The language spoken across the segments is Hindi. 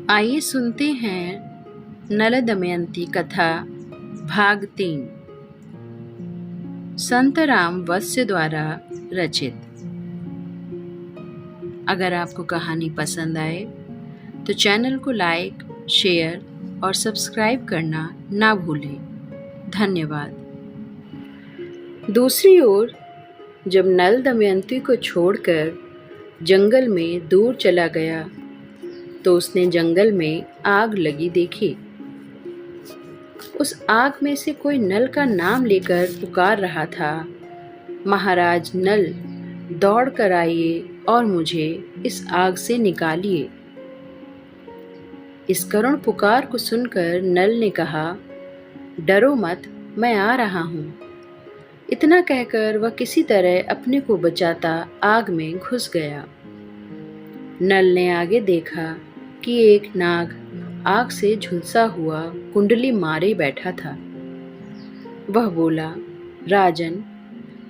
आइए सुनते हैं नल दमयंती कथा भाग 3 संत राम वत्स्य द्वारा रचित। अगर आपको कहानी पसंद आए तो चैनल को लाइक, शेयर और सब्सक्राइब करना ना भूलें। धन्यवाद। दूसरी ओर जब नल दमयंती को छोड़कर जंगल में दूर चला गया तो उसने जंगल में आग लगी देखी। उस आग में से कोई नल का नाम लेकर पुकार रहा था, महाराज नल, दौड़ कर आइए और मुझे इस आग से निकालिए। इस करुण पुकार को सुनकर नल ने कहा, डरो मत, मैं आ रहा हूँ। इतना कहकर वह किसी तरह अपने को बचाता आग में घुस गया। नल ने आगे देखा कि एक नाग आग से झुलसा हुआ कुंडली मारे बैठा था। वह बोला, राजन,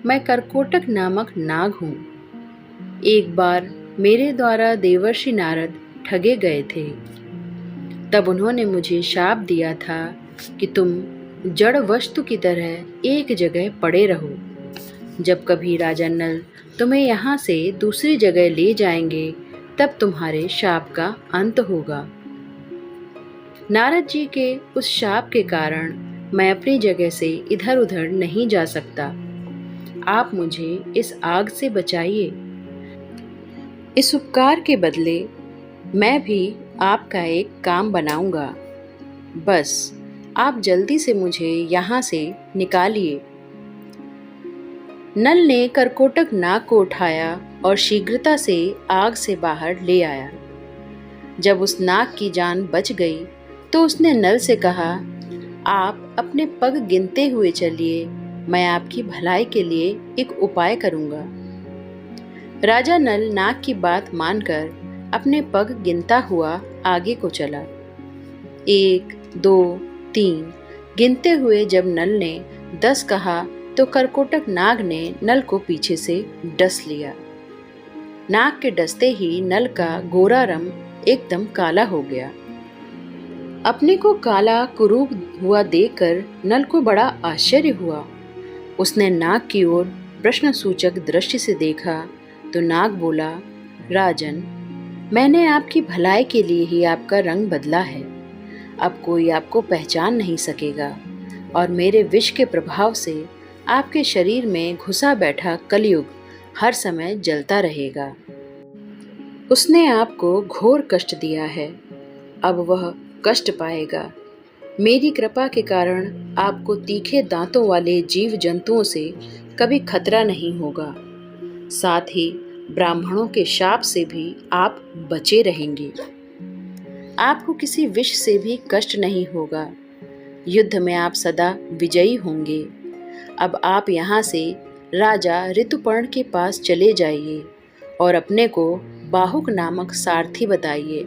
मैं करकोटक नामक नाग हूँ। एक बार मेरे द्वारा देवर्षि नारद ठगे गए थे। तब उन्होंने मुझे शाप दिया था कि तुम जड़ वस्तु की तरह एक जगह पड़े रहो। जब कभी राजा नल तुम्हें यहाँ से दूसरी जगह ले जाएंगे तब तुम्हारे शाप का अंत होगा। नारद जी के उस शाप के कारण मैं अपनी जगह से इधर उधर नहीं जा सकता। आप मुझे इस आग से बचाइए। इस उपकार के बदले मैं भी आपका एक काम बनाऊंगा। बस आप जल्दी से मुझे यहाँ से निकालिए। नल ने करकोटक नाग को उठाया और शीघ्रता से आग से बाहर ले आया। जब उस नाग की जान बच गई तो उसने नल से कहा, आप अपने पग गिनते हुए चलिए, मैं आपकी भलाई के लिए एक उपाय करूंगा। राजा नल नाग की बात मानकर अपने पग गिनता हुआ आगे को चला। 1, 2, 3 गिनते हुए जब नल ने 10 कहा तो करकोटक नाग ने नल को पीछे से डस लिया। नाग के डसते ही नल का गोरा रंग एकदम काला हो गया। अपने को काला कुरूप हुआ देखकर नल को बड़ा आश्चर्य हुआ। उसने नाग की ओर प्रश्न सूचक दृष्टि से देखा तो नाग बोला, राजन, मैंने आपकी भलाई के लिए ही आपका रंग बदला है। अब कोई आपको पहचान नहीं सकेगा और मेरे विष के प्रभाव से आपके शरीर में घुसा बैठा कलयुग हर समय जलता रहेगा। उसने आपको घोर कष्ट दिया है, अब वह कष्ट पाएगा। मेरी कृपा के कारण आपको तीखे दांतों वाले जीव जंतुओं से कभी खतरा नहीं होगा। साथ ही ब्राह्मणों के शाप से भी आप बचे रहेंगे। आपको किसी विष से भी कष्ट नहीं होगा। युद्ध में आप सदा विजयी होंगे। अब आप यहाँ से राजा ऋतुपर्ण के पास चले जाइए और अपने को बाहुक नामक सारथी बताइए।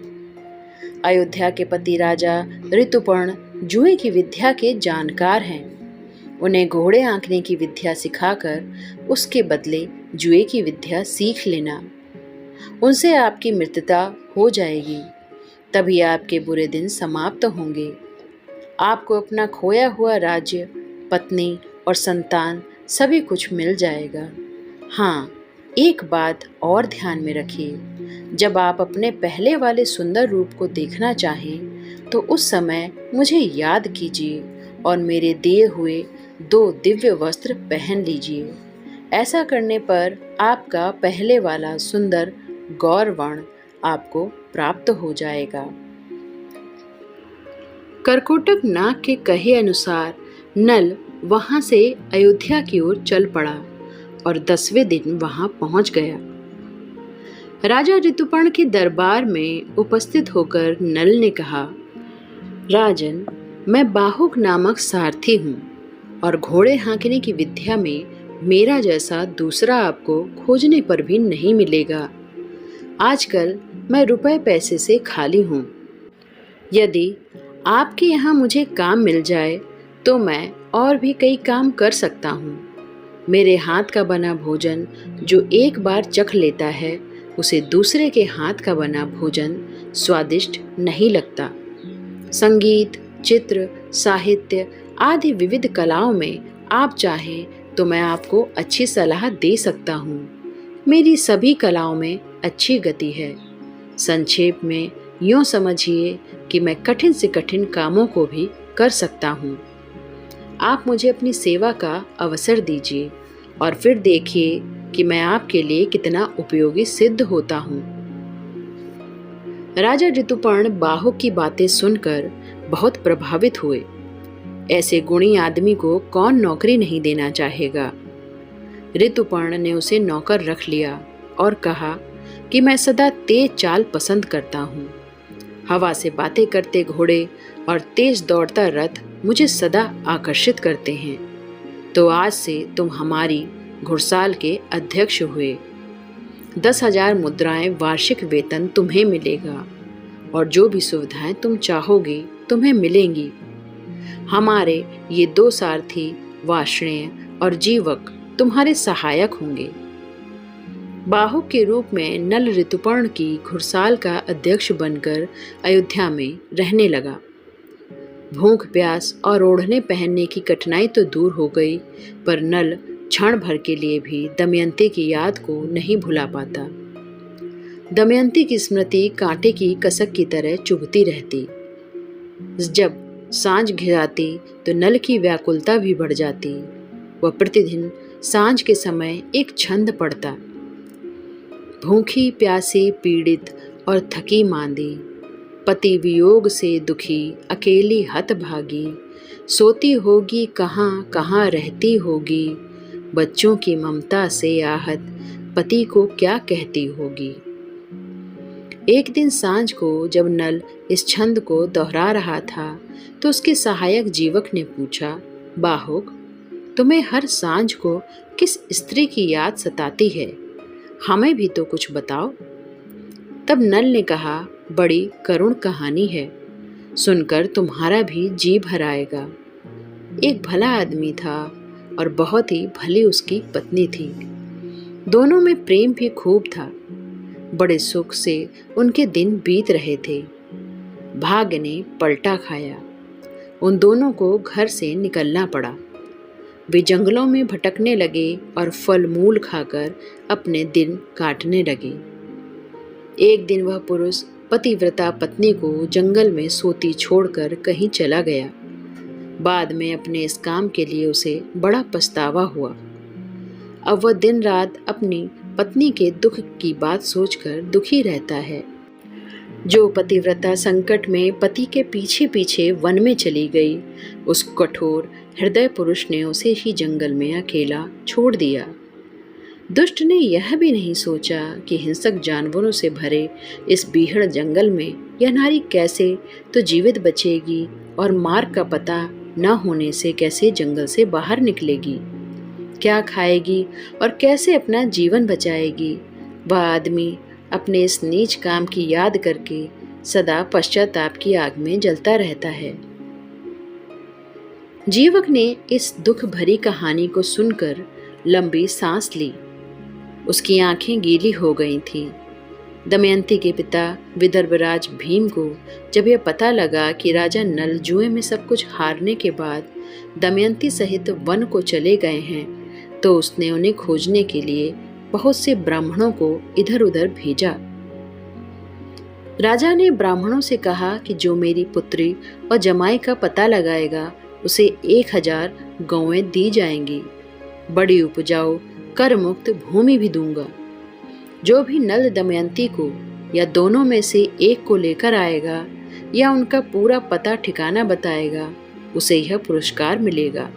अयोध्या के पति राजा ऋतुपर्ण जुए की विद्या के जानकार हैं। उन्हें घोड़े आंकने की विद्या सिखाकर उसके बदले जुए की विद्या सीख लेना। उनसे आपकी मित्रता हो जाएगी, तभी आपके बुरे दिन समाप्त होंगे। आपको अपना खोया हुआ राज्य, पत्नी और संतान सभी कुछ मिल जाएगा। हाँ, एक बात और ध्यान में रखिए, जब आप अपने पहले वाले सुंदर रूप को देखना चाहें तो उस समय मुझे याद कीजिए और मेरे दिए हुए 2 दिव्य वस्त्र पहन लीजिए। ऐसा करने पर आपका पहले वाला सुंदर गौरवर्ण आपको प्राप्त हो जाएगा। करकोटक नाग के कहे अनुसार नल वहां से अयोध्या की ओर चल पड़ा और 10वें दिन वहां पहुंच गया। राजा ऋतुपर्ण के दरबार में उपस्थित होकर नल ने कहा, राजन, मैं बाहुक नामक सारथी हूँ और घोड़े हाँकने की विद्या में मेरा जैसा दूसरा आपको खोजने पर भी नहीं मिलेगा। आजकल मैं रुपए पैसे से खाली हूँ। यदि आपके यहाँ मुझे काम मिल जाए तो मैं और भी कई काम कर सकता हूँ। मेरे हाथ का बना भोजन जो एक बार चख लेता है उसे दूसरे के हाथ का बना भोजन स्वादिष्ट नहीं लगता। संगीत, चित्र, साहित्य आदि विविध कलाओं में आप चाहें तो मैं आपको अच्छी सलाह दे सकता हूँ। मेरी सभी कलाओं में अच्छी गति है। संक्षेप में यूँ समझिए कि मैं कठिन से कठिन कामों को भी कर सकता हूँ। आप मुझे अपनी सेवा का अवसर दीजिए और फिर देखिए कि मैं आपके लिए कितना उपयोगी सिद्ध होता हूँ। राजा ऋतुपर्ण बाहुक की बातें सुनकर बहुत प्रभावित हुए। ऐसे गुणी आदमी को कौन नौकरी नहीं देना चाहेगा। ऋतुपर्ण ने उसे नौकर रख लिया और कहा कि मैं सदा तेज चाल पसंद करता हूँ। हवा से बातें करते घोड़े और तेज दौड़ता रथ मुझे सदा आकर्षित करते हैं। तो आज से तुम हमारी घुड़साल के अध्यक्ष हुए। 10,000 मुद्राएं वार्षिक वेतन तुम्हें मिलेगा और जो भी सुविधाएं तुम चाहोगे तुम्हें मिलेंगी। हमारे ये 2 सारथी वार्ष्णेय और जीवक तुम्हारे सहायक होंगे। बाहुक के रूप में नल ऋतुपर्ण की घुड़साल का अध्यक्ष बनकर अयोध्या में रहने लगा। भूख प्यास और ओढ़ने पहनने की कठिनाई तो दूर हो गई, पर नल क्षण भर के लिए भी दमयंती की याद को नहीं भुला पाता। दमयंती की स्मृति कांटे की कसक की तरह चुभती रहती। जब सांझ घिराती तो नल की व्याकुलता भी बढ़ जाती। वह प्रतिदिन सांझ के समय एक छंद पढ़ता। भूखी प्यासी पीड़ित और थकी मांदी, पति वियोग से दुखी अकेली हतभागी, सोती होगी कहाँ कहाँ रहती होगी, बच्चों की ममता से आहत पति को क्या कहती होगी। एक दिन सांझ को जब नल इस छंद को दोहरा रहा था तो उसके सहायक जीवक ने पूछा, बाहुक, तुम्हें हर सांझ को किस स्त्री की याद सताती है? हमें भी तो कुछ बताओ। तब नल ने कहा, बड़ी करुण कहानी है, सुनकर तुम्हारा भी जी भर आएगा। एक भला आदमी था और बहुत ही भली उसकी पत्नी थी। दोनों में प्रेम भी खूब था। बड़े सुख से उनके दिन बीत रहे थे। भाग्य ने पलटा खाया। उन दोनों को घर से निकलना पड़ा। वे जंगलों में भटकने लगे और फल मूल खाकर अपने दिन काटने लगे। एक दिन वह पुरुष पतिव्रता पत्नी को जंगल में सोती छोड़कर कहीं चला गया। बाद में अपने इस काम के लिए उसे बड़ा पछतावा हुआ। अब वह दिन रात अपनी पत्नी के दुख की बात सोचकर दुखी रहता है। जो पतिव्रता संकट में पति के पीछे पीछे वन में चली गई, उस कठोर हृदय पुरुष ने उसे ही जंगल में अकेला छोड़ दिया। दुष्ट ने यह भी नहीं सोचा कि हिंसक जानवरों से भरे इस बीहड़ जंगल में यह नारी कैसे तो जीवित बचेगी और मार्ग का पता न होने से कैसे जंगल से बाहर निकलेगी, क्या खाएगी और कैसे अपना जीवन बचाएगी। वह आदमी अपने इस नीच काम की याद करके सदा पश्चाताप की आग में जलता रहता है। जीवक ने इस दुख भरी कहानी को सुनकर लंबी सांस ली। उसकी आंखें गीली हो गई थीं। दमयंती के पिता विदर्भराज भीम को जब यह पता लगा कि राजा नल जुए में सब कुछ हारने के बाद दमयंती सहित वन को चले गए हैं, तो उसने उन्हें खोजने के लिए बहुत से ब्राह्मणों को इधर उधर भेजा। राजा ने ब्राह्मणों से कहा कि जो मेरी पुत्री और जमाई का पता लगाएगा उसे 1000 गौएं दी जाएंगी। बड़ी उपजाऊ कर मुक्त भूमि भी दूंगा। जो भी नल दमयंती को या दोनों में से एक को लेकर आएगा या उनका पूरा पता ठिकाना बताएगा, उसे यह पुरस्कार मिलेगा।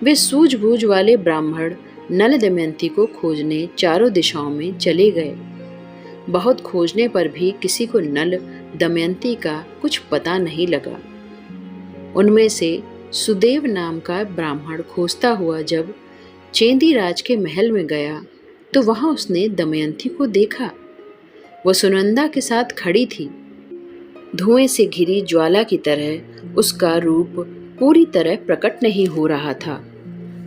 वे सूझबूझ वाले ब्राह्मण नल दमयंती को खोजने चारों दिशाओं में चले गए। बहुत खोजने पर भी किसी को नल दमयंती का कुछ पता नहीं लगा। उनमें से सुदेव नाम का ब्राह्मण खोजता हुआ जब चेंदी राज के महल में गया तो वहां उसने दमयंती को देखा। वह सुनंदा के साथ खड़ी थी। धुएं से घिरी ज्वाला की तरह उसका रूप पूरी तरह प्रकट नहीं हो रहा था।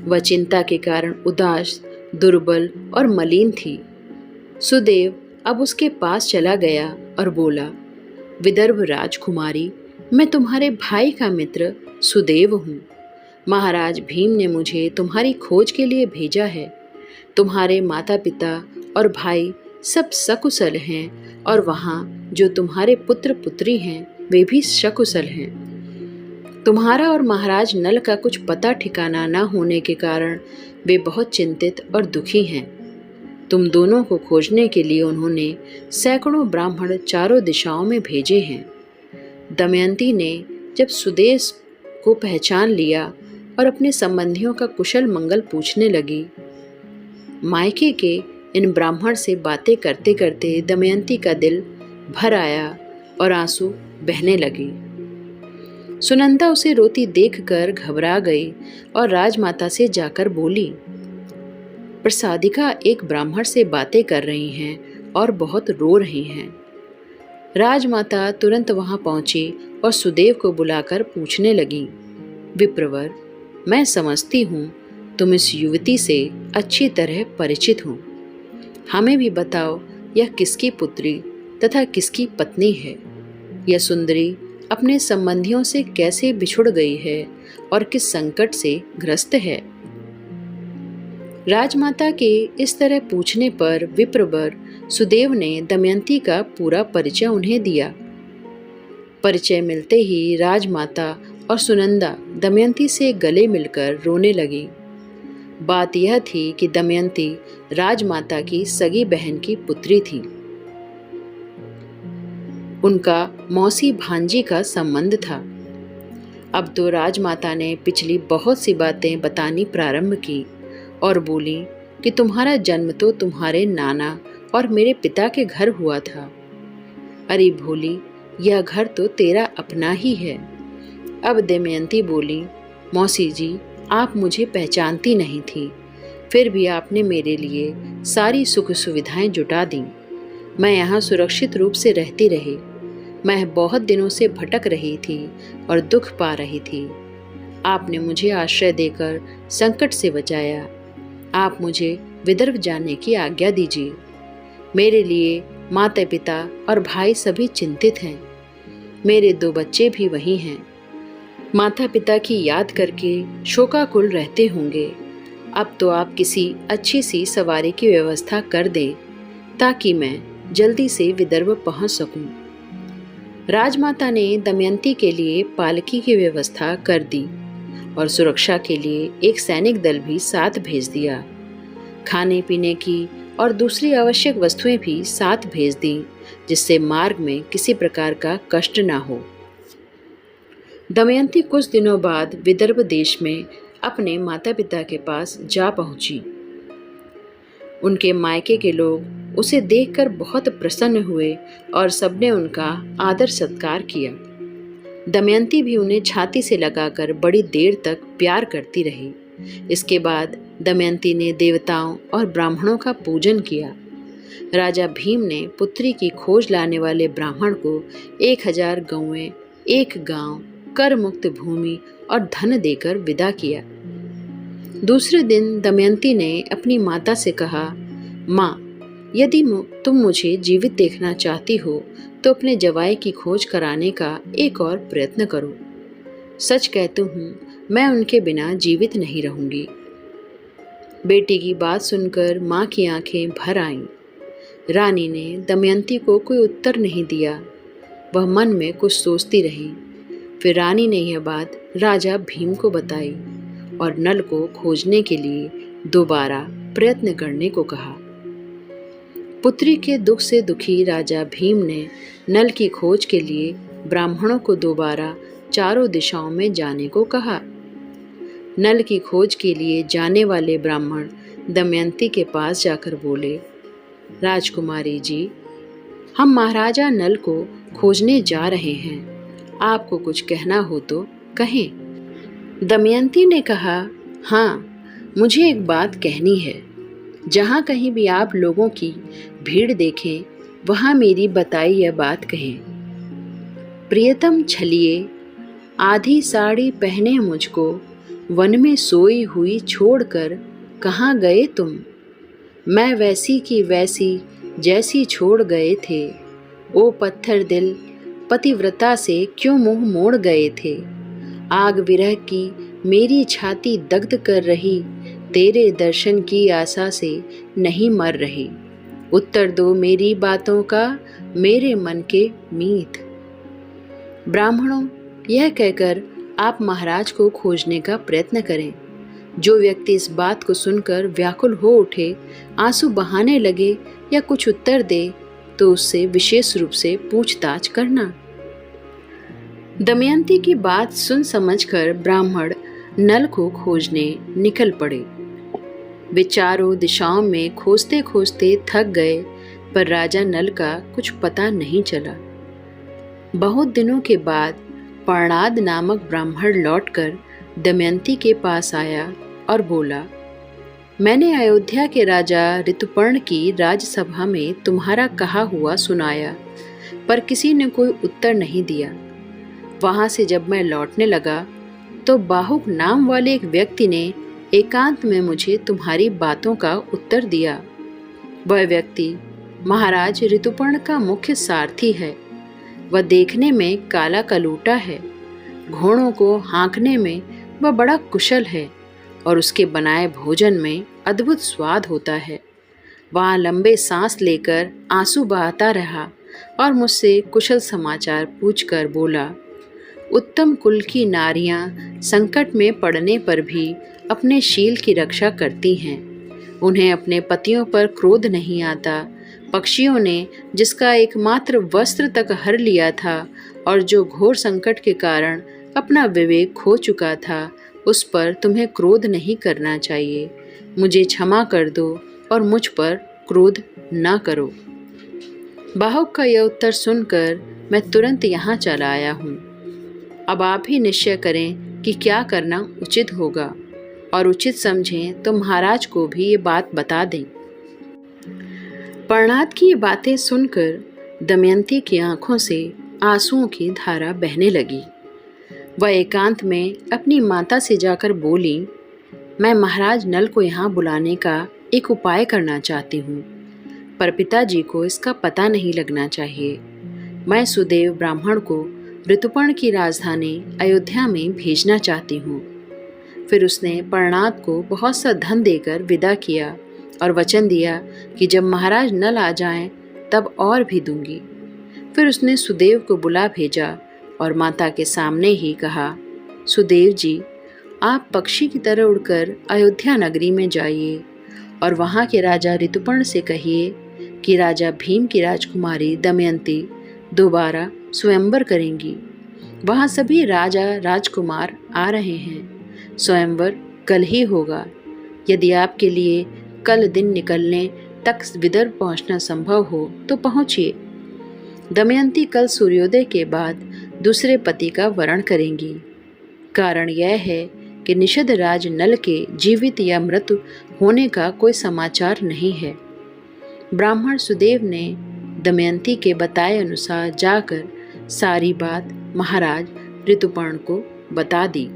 वह चिंता के कारण उदास, दुर्बल और मलिन थी। सुदेव अब उसके पास चला गया और बोला, विदर्भ राजकुमारी, मैं तुम्हारे भाई का मित्र सुदेव हूँ। महाराज भीम ने मुझे तुम्हारी खोज के लिए भेजा है। तुम्हारे माता पिता और भाई सब सकुशल हैं और वहाँ जो तुम्हारे पुत्र पुत्री हैं वे भी सकुशल हैं। तुम्हारा और महाराज नल का कुछ पता ठिकाना न होने के कारण वे बहुत चिंतित और दुखी हैं। तुम दोनों को खोजने के लिए उन्होंने सैकड़ों ब्राह्मण चारों दिशाओं में भेजे हैं। दमयंती ने जब सुदेव को पहचान लिया और अपने संबंधियों का कुशल मंगल पूछने लगी। मायके के इन ब्राह्मण से बातें करते करते दमयंती का दिल भर आया और आंसू बहने लगे। सुनंदा उसे रोती देखकर घबरा गई और राजमाता से जाकर बोली, प्रसादिका एक ब्राह्मण से बातें कर रही हैं और बहुत रो रही हैं। राजमाता तुरंत वहां पहुंची और सुदेव को बुलाकर पूछने लगी, विप्रवर, मैं समझती हूँ तुम इस युवती से अच्छी तरह परिचित हो। हमें भी बताओ यह किसकी पुत्री तथा किसकी पत्नी है। यह सुंदरी अपने संबंधियों से कैसे बिछुड़ गई है और किस संकट से ग्रस्त है। राजमाता के इस तरह पूछने पर विप्रवर सुदेव ने दमयंती का पूरा परिचय उन्हें दिया। परिचय मिलते ही राजमाता और सुनंदा दमयंती से गले मिलकर रोने लगी। बात यह थी कि दमयंती राजमाता की सगी बहन की पुत्री थी। उनका मौसी भांजी का संबंध था। अब तो राजमाता ने पिछली बहुत सी बातें बतानी प्रारंभ की और बोली कि तुम्हारा जन्म तो तुम्हारे नाना और मेरे पिता के घर हुआ था। अरे भोली, यह घर तो तेरा अपना ही है। अब दमयंती बोली, मौसी जी, आप मुझे पहचानती नहीं थी, फिर भी आपने मेरे लिए सारी सुख सुविधाएं जुटा दी। मैं यहाँ सुरक्षित रूप से रहती रही। मैं बहुत दिनों से भटक रही थी और दुख पा रही थी। आपने मुझे आश्रय देकर संकट से बचाया। आप मुझे विदर्भ जाने की आज्ञा दीजिए। मेरे लिए माता पिता और भाई सभी चिंतित हैं। मेरे 2 बच्चे भी वहीं हैं। माता पिता की याद करके शोकाकुल रहते होंगे। अब तो आप किसी अच्छी सी सवारी की व्यवस्था कर दें ताकि मैं जल्दी से विदर्भ पहुंच सकूं। राजमाता ने दमयंती के लिए पालकी की व्यवस्था कर दी और सुरक्षा के लिए एक सैनिक दल भी साथ भेज दिया। खाने पीने की और दूसरी आवश्यक वस्तुएं भी साथ भेज दी, जिससे मार्ग में किसी प्रकार का कष्ट ना हो। दमयंती कुछ दिनों बाद विदर्भ देश में अपने माता पिता के पास जा पहुंची। उनके मायके के लोग उसे देखकर बहुत प्रसन्न हुए और सबने उनका आदर सत्कार किया। दमयंती भी उन्हें छाती से लगाकर बड़ी देर तक प्यार करती रही। इसके बाद दमयंती ने देवताओं और ब्राह्मणों का पूजन किया। राजा भीम ने पुत्री की खोज लाने वाले ब्राह्मण को 1000 गौएं, 1 गांव, कर मुक्त भूमि और धन देकर विदा किया। दूसरे दिन दमयंती ने अपनी माता से कहा, माँ, यदि तुम मुझे जीवित देखना चाहती हो तो अपने जवाई की खोज कराने का एक और प्रयत्न करो। सच कहती हूँ, मैं उनके बिना जीवित नहीं रहूंगी। बेटी की बात सुनकर माँ की आंखें भर आईं। रानी ने दमयंती को कोई उत्तर नहीं दिया। वह मन में कुछ सोचती रही। फिर रानी ने यह बात राजा भीम को बताई और नल को खोजने के लिए दोबारा प्रयत्न करने को कहा। पुत्री के दुख से दुखी राजा भीम ने नल की खोज के लिए ब्राह्मणों को दोबारा चारों दिशाओं में जाने को कहा। नल की खोज के लिए जाने वाले ब्राह्मण दमयंती के पास जाकर बोले, राजकुमारी जी, हम महाराजा नल को खोजने जा रहे हैं। आपको कुछ कहना हो तो कहें। दमयंती ने कहा, हाँ, मुझे एक बात कहनी है। जहाँ कहीं भी आप लोगों की भीड़ देखें, वहाँ मेरी बताई यह बात कहें। प्रियतम छलिए, आधी साड़ी पहने मुझको वन में सोई हुई छोड़कर कहाँ गए तुम? मैं वैसी की वैसी जैसी छोड़ गए थे। ओ पत्थर दिल, पतिव्रता से क्यों मुंह मोड़ गए थे। आग विरह की मेरी छाती दग्ध कर रही, तेरे दर्शन की आशा से नहीं मर रही। उत्तर दो मेरी बातों का, मेरे मन के मीत। ब्राह्मणों, यह कहकर आप महाराज को खोजने का प्रयत्न करें। जो व्यक्ति इस बात को सुनकर व्याकुल हो उठे, आंसू बहाने लगे या कुछ उत्तर दे, तो उससे विशेष रूप से पूछताछ करना। दमयंती की बात सुन समझकर ब्राह्मण नल को खोजने निकल पड़े। वे चारों दिशाओं में खोजते खोजते थक गए, पर राजा नल का कुछ पता नहीं चला। बहुत दिनों के बाद पर्णाद नामक ब्राह्मण लौटकर दमयंती के पास आया और बोला, मैंने अयोध्या के राजा ऋतुपर्ण की राजसभा में तुम्हारा कहा हुआ सुनाया, पर किसी ने कोई उत्तर नहीं दिया। वहां से जब मैं लौटने लगा तो बाहुक नाम वाले एक व्यक्ति ने एकांत में मुझे तुम्हारी बातों का उत्तर दिया। वह व्यक्ति महाराज ऋतुपर्ण का मुख्य सारथी है। वह देखने में काला कलूटा है, घोड़ों को हाँकने में वह बड़ा कुशल है और उसके बनाए भोजन में अद्भुत स्वाद होता है। वहाँ लंबे सांस लेकर आंसू बहाता रहा और मुझसे कुशल समाचार पूछकर बोला, उत्तम कुल की नारियां संकट में पड़ने पर भी अपने शील की रक्षा करती हैं। उन्हें अपने पतियों पर क्रोध नहीं आता। पक्षियों ने जिसका एकमात्र वस्त्र तक हर लिया था और जो घोर संकट के कारण अपना विवेक खो चुका था, उस पर तुम्हें क्रोध नहीं करना चाहिए। मुझे क्षमा कर दो और मुझ पर क्रोध ना करो। बाहुक का यह उत्तर सुनकर मैं तुरंत यहाँ चला आया हूँ। अब आप ही निश्चय करें कि क्या करना उचित होगा, और उचित समझें तो महाराज को भी ये बात बता दें। पर्णाद की ये बातें सुनकर दमयंती की आंखों से आंसुओं की धारा बहने लगी। वह एकांत में अपनी माता से जाकर बोली, मैं महाराज नल को यहाँ बुलाने का एक उपाय करना चाहती हूँ, पर पिताजी को इसका पता नहीं लगना चाहिए। मैं सुदेव ब्राह्मण को ऋतुपर्ण की राजधानी अयोध्या में भेजना चाहती हूँ। फिर उसने पर्णाद को बहुत सा धन देकर विदा किया और वचन दिया कि जब महाराज नल आ जाएं तब और भी दूंगी। फिर उसने सुदेव को बुला भेजा और माता के सामने ही कहा, सुदेव जी, आप पक्षी की तरह उड़कर अयोध्या नगरी में जाइए और वहाँ के राजा ऋतुपर्ण से कहिए कि राजा भीम की राजकुमारी दमयंती दोबारा स्वयंवर करेंगी। वहाँ सभी राजा राजकुमार आ रहे हैं। स्वयंवर कल ही होगा। यदि आपके लिए कल दिन निकलने तक विदर्भ पहुँचना संभव हो तो पहुँचिए। दमयंती कल सूर्योदय के बाद दूसरे पति का वरण करेंगी। कारण यह है कि निषद राज नल के जीवित या मृत होने का कोई समाचार नहीं है। ब्राह्मण सुदेव ने दमयंती के बताए अनुसार जाकर सारी बात महाराज ऋतुपर्ण को बता दी।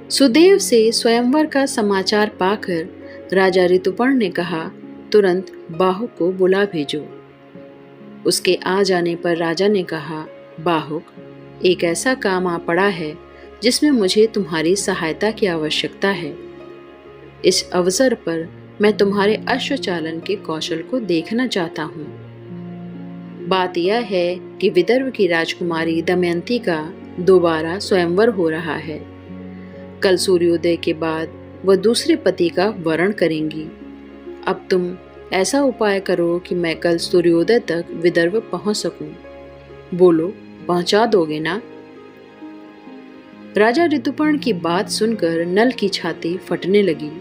सुदेव से स्वयंवर का समाचार पाकर राजा ऋतुपर्ण ने कहा, तुरंत बाहुक को बुला भेजो। उसके आ जाने पर राजा ने कहा, बाहुक, एक ऐसा काम आ पड़ा है जिसमें मुझे तुम्हारी सहायता की आवश्यकता है। इस अवसर पर मैं तुम्हारे अश्वचालन के कौशल को देखना चाहता हूँ। बात यह है कि विदर्भ की राजकुमारी दमयंती का दोबारा स्वयंवर हो रहा है। कल सूर्योदय के बाद वह दूसरे पति का वरण करेंगी। अब तुम ऐसा उपाय करो कि मैं कल सूर्योदय तक विदर्भ पहुंच सकूं। बोलो, पहुंचा दोगे ना? राजा ऋतुपर्ण की बात सुनकर नल की छाती फटने लगी।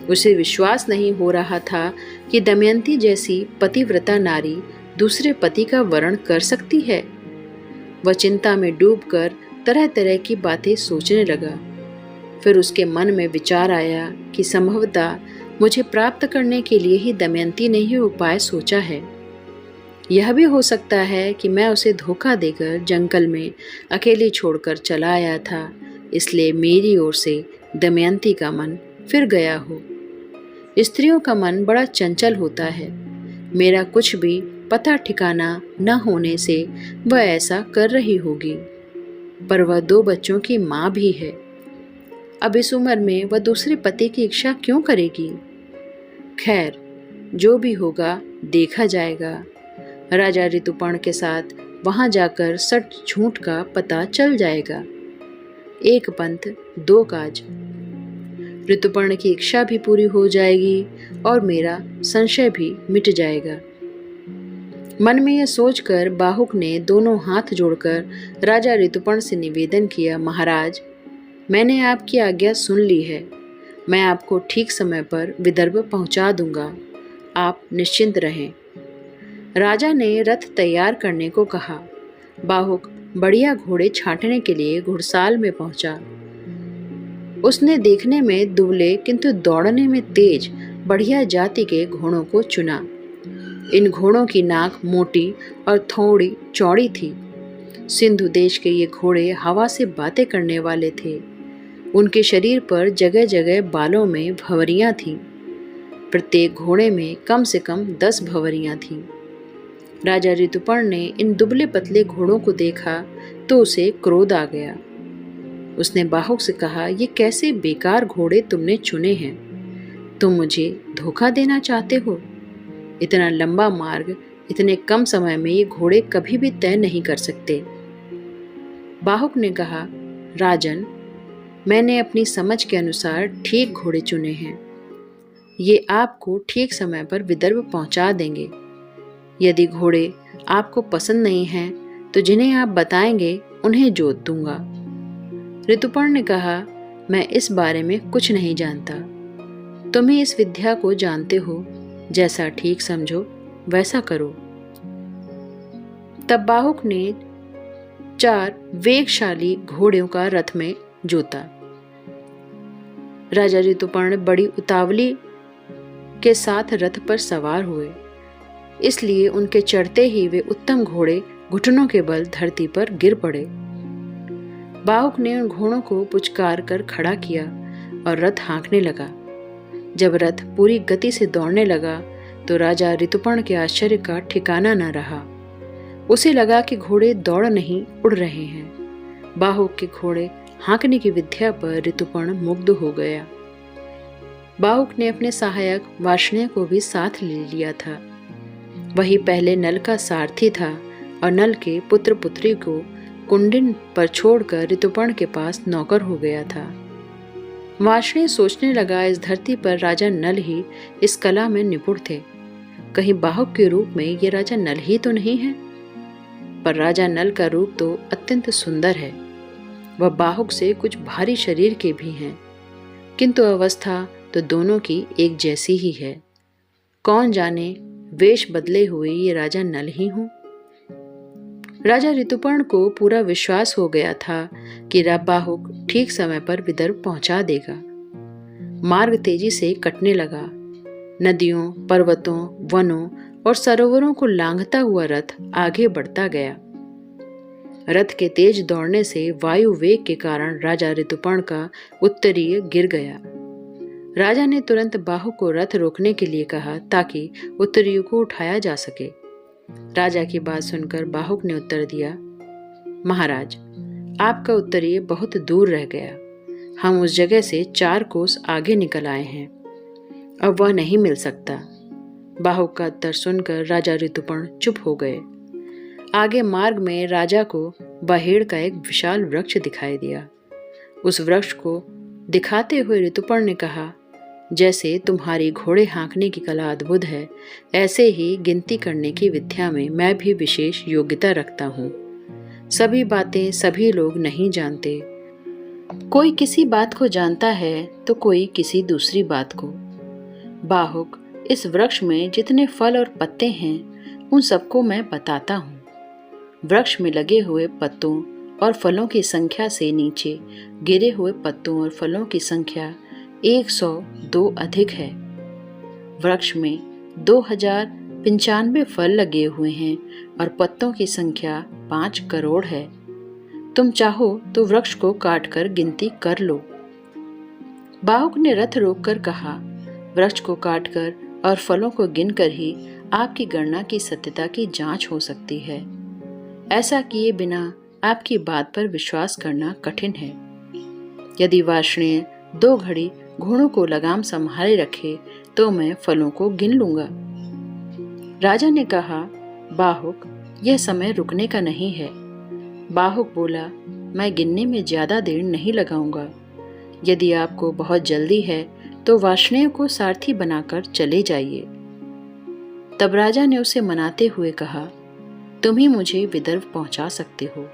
उसे विश्वास नहीं हो रहा था कि दमयंती जैसी पतिव्रता नारी दूसरे पति का वरण कर सकती है। वह चिंता में डूबकर तरह तरह की बातें सोचने लगा। फिर उसके मन में विचार आया कि संभवतः मुझे प्राप्त करने के लिए ही दमयंती ने यह उपाय सोचा है। यह भी हो सकता है कि मैं उसे धोखा देकर जंगल में अकेली छोड़कर चला आया था, इसलिए मेरी ओर से दमयंती का मन फिर गया हो। स्त्रियों का मन बड़ा चंचल होता है। मेरा कुछ भी पता ठिकाना न होने से वह ऐसा कर रही होगी, पर वह 2 बच्चों की माँ भी है। अब इस उम्र में वह दूसरे पति की इच्छा क्यों करेगी? खैर, जो भी होगा देखा जाएगा। राजा ऋतुपर्ण के साथ वहां जाकर सच झूठ का पता चल जाएगा। एक पंथ 2 काज। ऋतुपर्ण की इच्छा भी पूरी हो जाएगी और मेरा संशय भी मिट जाएगा। मन में यह सोचकर बाहुक ने दोनों हाथ जोड़कर राजा ऋतुपर्ण से निवेदन किया, महाराज, मैंने आपकी आज्ञा सुन ली है। मैं आपको ठीक समय पर विदर्भ पहुंचा दूंगा। आप निश्चिंत रहें। राजा ने रथ तैयार करने को कहा। बाहुक बढ़िया घोड़े छांटने के लिए घुड़साल में पहुंचा। उसने देखने में दुबले किंतु दौड़ने में तेज बढ़िया जाति के घोड़ों को चुना। इन घोड़ों की नाक मोटी और थोड़ी चौड़ी थी। सिंधु देश के ये घोड़े हवा से बातें करने वाले थे। उनके शरीर पर जगह जगह बालों में भंवरियां थीं। प्रत्येक घोड़े में कम से कम 10 भंवरियां थीं। राजा ऋतुपर्ण ने इन दुबले पतले घोड़ों को देखा तो उसे क्रोध आ गया। उसने बाहुक से कहा, ये कैसे बेकार घोड़े तुमने चुने हैं? तुम मुझे धोखा देना चाहते हो? इतना लंबा मार्ग इतने कम समय में ये घोड़े कभी भी तय नहीं कर सकते। बाहुक ने कहा, राजन, मैंने अपनी समझ के अनुसार ठीक घोड़े चुने हैं। ये आपको ठीक समय पर विदर्भ पहुंचा देंगे। यदि घोड़े आपको पसंद नहीं हैं तो जिन्हें आप बताएंगे उन्हें जोत दूंगा। ऋतुपर्ण ने कहा, मैं इस बारे में कुछ नहीं जानता। तुम ही इस विद्या को जानते हो। जैसा ठीक समझो वैसा करो। तब बाहुक ने 4 वेगशाली घोड़ों का रथ में जोता। राजा ऋतुपर्ण बड़ी उतावली के साथ रथ पर सवार हुए, इसलिए उनके चढ़ते ही वे उत्तम घोड़े घुटनों के बल धरती पर गिर पड़े। बाहुक ने उन घोड़ों को पुचकार कर खड़ा किया और रथ हाँकने लगा। जब रथ पूरी गति से दौड़ने लगा तो राजा ऋतुपर्ण के आश्चर्य का ठिकाना न रहा। उसे लगा कि घोड़े दौड़ नहीं उड़ रहे हैं। बाहुक के घोड़े हाँकने की विद्या पर ऋतुपर्ण मुग्ध हो गया। बाहुक ने अपने सहायक वार्ष्णेय को भी साथ ले लिया था। वही पहले नल का सारथी था और नल के पुत्र पुत्री को कुंडिन पर छोड़कर ऋतुपर्ण के पास नौकर हो गया था। वार्ष्णेय सोचने लगा, इस धरती पर राजा नल ही इस कला में निपुण थे। कहीं बाहुक के रूप में ये राजा नल ही तो नहीं है? पर राजा नल का रूप तो अत्यंत सुंदर है। वह बाहुक से कुछ भारी शरीर के भी हैं, किंतु अवस्था तो दोनों की एक जैसी ही है। कौन जाने वेश बदले हुए ये राजा नल ही हों। राजा ऋतुपर्ण को पूरा विश्वास हो गया था कि बाहुक ठीक समय पर विदर्भ पहुंचा देगा। मार्ग तेजी से कटने लगा। नदियों, पर्वतों, वनों और सरोवरों को लांघता हुआ रथ आगे बढ़ता गया। रथ के तेज दौड़ने से वायु वेग के कारण राजा ऋतुपर्ण का उत्तरीय गिर गया। राजा ने तुरंत बाहुक को रथ रोकने के लिए कहा ताकि उत्तरीय को उठाया जा सके। राजा की बात सुनकर बाहुक ने उत्तर दिया, महाराज, आपका उत्तरीय बहुत दूर रह गया। हम उस जगह से 4 कोस आगे निकल आए हैं। अब वह नहीं मिल सकता। बाहुक का उत्तर सुनकर राजा ऋतुपर्ण चुप हो गए। आगे मार्ग में राजा को बहेड़ का एक विशाल वृक्ष दिखाई दिया। उस वृक्ष को दिखाते हुए ऋतुपर्ण ने कहा, जैसे तुम्हारी घोड़े हाँकने की कला अद्भुत है, ऐसे ही गिनती करने की विद्या में मैं भी विशेष योग्यता रखता हूँ। सभी बातें सभी लोग नहीं जानते। कोई किसी बात को जानता है तो कोई किसी दूसरी बात को। बाहुक, इस वृक्ष में जितने फल और पत्ते हैं उन सबको मैं बताता हूँ। वृक्ष में लगे हुए पत्तों और फलों की संख्या से नीचे गिरे हुए पत्तों और फलों की संख्या 102 अधिक है। वृक्ष में 2095 फल लगे हुए हैं और पत्तों की संख्या 5 करोड़ है। तुम चाहो तो वृक्ष को काटकर गिनती कर लो। बाहुक ने रथ रोककर कहा, वृक्ष को काटकर और फलों को गिनकर ही आपकी गणना की सत्यता की जांच हो सकती है। ऐसा किए बिना आपकी बात पर विश्वास करना कठिन है। यदि वार्ष्णेय 2 घड़ी घोड़ों को लगाम संभाले रखे तो मैं फलों को गिन लूंगा। राजा ने कहा, बाहुक, यह समय रुकने का नहीं है। बाहुक बोला, मैं गिनने में ज्यादा देर नहीं लगाऊंगा। यदि आपको बहुत जल्दी है तो वार्ष्णेय को सारथी बनाकर चले जाइए। तब राजा ने उसे मनाते हुए कहा, तुम ही मुझे विदर्भ पहुंचा सकते हो।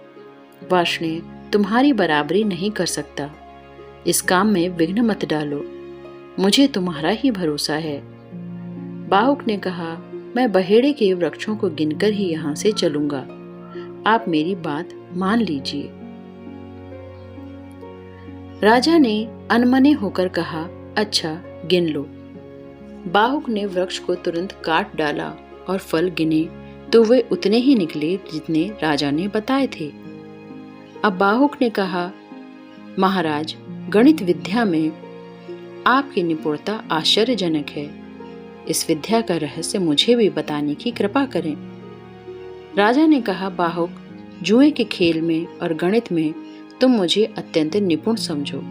वार्ष्णेय तुम्हारी बराबरी नहीं कर सकता। इस काम में विघ्न मत डालो, मुझे तुम्हारा ही भरोसा है। बाहुक ने कहा, मैं बहेड़े के वृक्षों को गिनकर ही यहाँ से चलूंगा। आप मेरी बात मान लीजिए। राजा ने अनमने होकर कहा, अच्छा गिन लो। बाहुक ने वृक्ष को तुरंत काट डाला और फल गिने तो वे उतने ही निकले जितने राजा ने बताए थे। अब बाहुक ने कहा, महाराज, गणित विद्या में आपकी निपुणता आश्चर्यजनक है। इस विद्या का रहस्य मुझे भी बताने की कृपा करें। राजा ने कहा, बाहुक, जुए के खेल में और गणित में तुम मुझे अत्यंत निपुण समझो।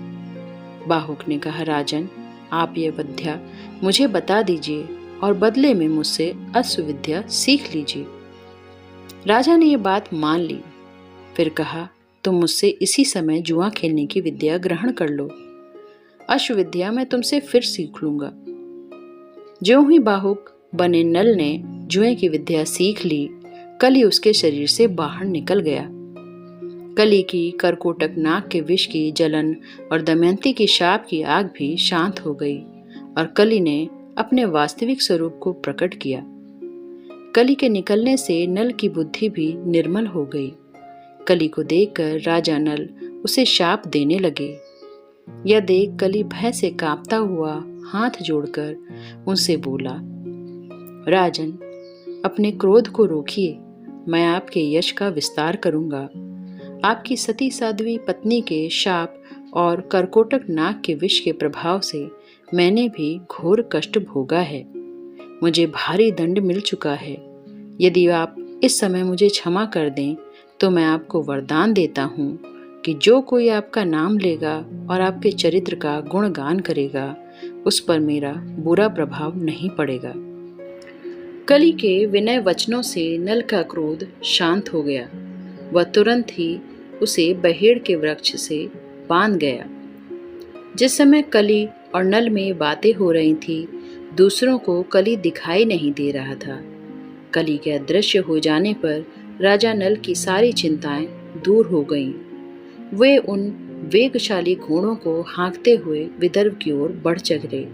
बाहुक ने कहा, राजन, आप यह विद्या मुझे बता दीजिए और बदले में मुझसे अश्वविद्या सीख लीजिए। राजा ने यह बात मान ली। फिर कहा, तुम मुझसे इसी समय जुआ खेलने की विद्या ग्रहण कर लो। अश्वविद्या मैं तुमसे फिर सीख लूंगा। ज्यों ही बाहुक बने नल ने जुए की विद्या सीख ली, कली उसके शरीर से बाहर निकल गया। कली की करकोटक नाग के विष की जलन और दमयंती की शाप की आग भी शांत हो गई और कली ने अपने वास्तविक स्वरूप को प्रकट किया। कली के निकलने से नल की बुद्धि भी निर्मल हो गई। कली को देखकर राजा नल उसे शाप देने लगे। यह देख कली भय से कांपता हुआ हाथ जोड़कर उनसे बोला, राजन, अपने क्रोध को रोकिए, मैं आपके यश का विस्तार करूंगा। आपकी सती साध्वी पत्नी के शाप और करकोटक नाग के विष के प्रभाव से मैंने भी घोर कष्ट भोगा है। मुझे भारी दंड मिल चुका है। यदि आप इस समय मुझे क्षमा कर दें तो मैं आपको वरदान देता हूँ कि जो कोई आपका नाम लेगा और आपके चरित्र का गुणगान करेगा, उस पर मेरा बुरा प्रभाव नहीं पड़ेगा। कली के विनय वचनों से नल का क्रोध शांत हो गया। वह तुरंत ही उसे बहेड़ के वृक्ष से बांध गया। जिस समय कली और नल में बातें हो रही थी, दूसरों को कली दिखाई नहीं दे रहा था। कली के अदृश्य हो जाने पर राजा नल की सारी चिंताएं दूर हो गईं। वे उन वेगशाली घोड़ों को हाँकते हुए विदर्भ की ओर बढ़ चले।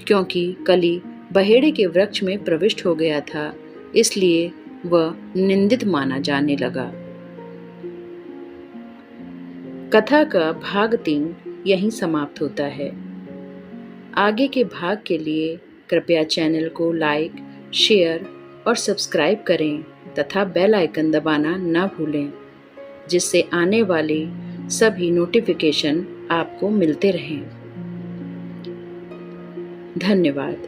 क्योंकि कली बहेड़े के वृक्ष में प्रविष्ट हो गया था, इसलिए वह निंदित माना जाने लगा। कथा का भाग 3 यहीं समाप्त होता है। आगे के भाग के लिए कृपया चैनल को लाइक, शेयर और सब्सक्राइब करें तथा बेल आइकन दबाना न भूलें, जिससे आने वाले सभी नोटिफिकेशन आपको मिलते रहें। धन्यवाद।